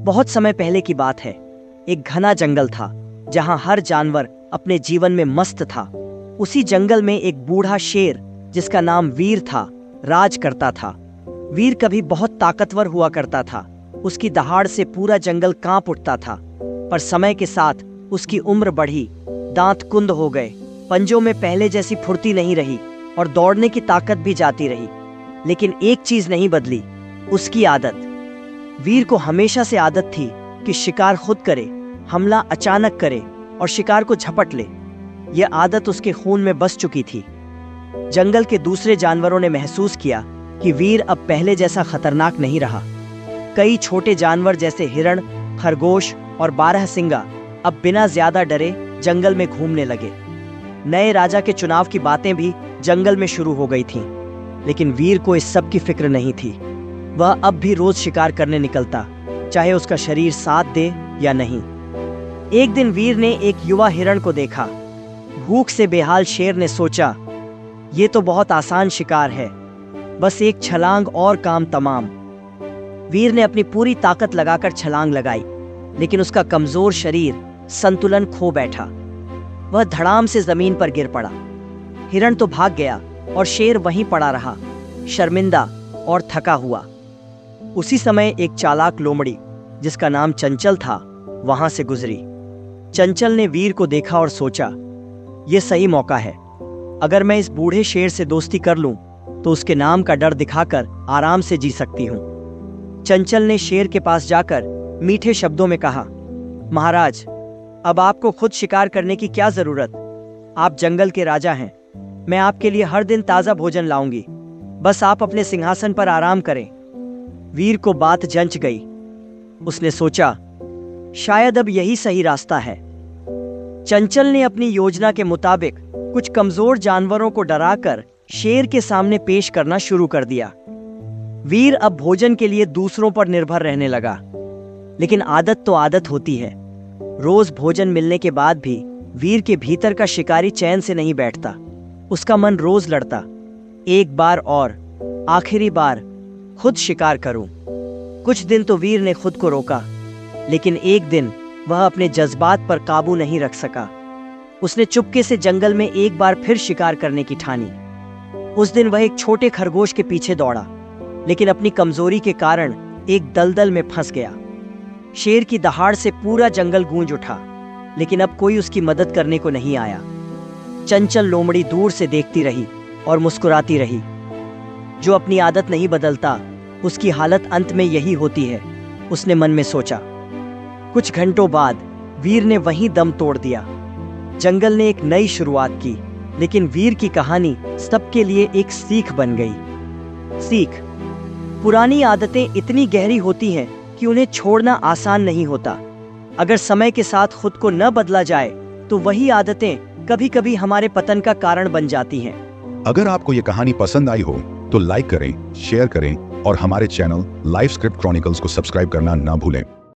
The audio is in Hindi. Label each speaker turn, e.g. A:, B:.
A: बहुत समय पहले की बात है। एक घना जंगल था जहां हर जानवर अपने जीवन में मस्त था। उसी जंगल में एक बूढ़ा शेर जिसका नाम वीर था राज करता था। वीर कभी बहुत ताकतवर हुआ करता था। उसकी दहाड़ से पूरा जंगल कांप उठता था। पर समय के साथ उसकी उम्र बढ़ी, दांत कुंद हो गए, पंजों में पहले जैसी फुर्ती नहीं रही और दौड़ने की ताकत भी जाती रही। लेकिन एक चीज नहीं बदली, उसकी आदत। वीर को हमेशा से आदत थी कि शिकार खुद करे, हमला अचानक करे और शिकार को झपट ले। यह आदत उसके खून में बस चुकी थी। जंगल के दूसरे जानवरों ने महसूस किया कि वीर अब पहले जैसा खतरनाक नहीं रहा। कई छोटे जानवर जैसे हिरण, खरगोश और बारहसिंगा अब बिना ज्यादा डरे जंगल में घूमने लगे। नए राजा के चुनाव की बातें भी जंगल में शुरू हो गई थीं, लेकिन वीर को इस सब की फिक्र नहीं थी। वह अब भी रोज शिकार करने निकलता, चाहे उसका शरीर साथ दे या नहीं। एक दिन वीर ने एक युवा हिरण को देखा। भूख से बेहाल शेर ने सोचा, ये तो बहुत आसान शिकार है, बस एक छलांग और काम तमाम। वीर ने अपनी पूरी ताकत लगाकर छलांग लगाई, लेकिन उसका कमजोर शरीर संतुलन खो बैठा। वह धड़ाम से जमीन पर गिर पड़ा। हिरण तो भाग गया और शेर वहीं पड़ा रहा, शर्मिंदा और थका हुआ। उसी समय एक चालाक लोमड़ी जिसका नाम चंचल था वहां से गुजरी। चंचल ने वीर को देखा और सोचा, यह सही मौका है। अगर मैं इस बूढ़े शेर से दोस्ती कर लूं तो उसके नाम का डर दिखाकर आराम से जी सकती हूं। चंचल ने शेर के पास जाकर मीठे शब्दों में कहा, महाराज, अब आपको खुद शिकार करने की क्या जरूरत? आप जंगल के राजा हैं। मैं आपके लिए हर दिन ताजा भोजन लाऊंगी, बस आप अपने सिंहासन पर आराम करें। वीर को बात जंच गई। उसने सोचा, शायद अब यही सही रास्ता है। चंचल ने अपनी योजना के मुताबिक कुछ कमजोर जानवरों को डराकर शेर के सामने पेश करना शुरू कर दिया। वीर अब भोजन के लिए दूसरों पर निर्भर रहने लगा। लेकिन आदत तो आदत होती है। रोज भोजन मिलने के बाद भी वीर के भीतर का शिकारी चैन से नहीं बैठता। उसका मन रोज लड़ता, एक बार और, आखिरी बार खुद शिकार करूं। कुछ दिन तो वीर ने खुद को रोका, लेकिन एक दिन वह अपने जज्बात पर काबू नहीं रख सका। उसने चुपके से जंगल में एक बार फिर शिकार करने की ठानी। उस दिन वह एक छोटे खरगोश के पीछे दौड़ा, लेकिन अपनी कमजोरी के कारण एक दलदल में फंस गया। शेर की दहाड़ से पूरा जंगल गूंज उठा, लेकिन अब कोई उसकी मदद करने को नहीं आया। चंचल लोमड़ी दूर से देखती रही और मुस्कुराती रही। जो अपनी आदत नहीं बदलता, उसकी हालत अंत में यही होती है, उसने मन में सोचा। कुछ घंटों बाद वीर ने वहीं दम तोड़ दिया। जंगल ने एक नई शुरुआत की, लेकिन वीर की कहानी सबके लिए एक सीख बन गई। सीख, पुरानी आदतें इतनी गहरी होती हैं कि उन्हें छोड़ना आसान नहीं होता। अगर समय के साथ खुद को न बदला जाए तो वही आदतें कभी कभी हमारे पतन का कारण बन जाती हैं।
B: अगर आपको ये कहानी पसंद आई हो तो लाइक करें, शेयर करें और हमारे चैनल लाइफ स्क्रिप्ट क्रॉनिकल्स को सब्सक्राइब करना ना भूलें।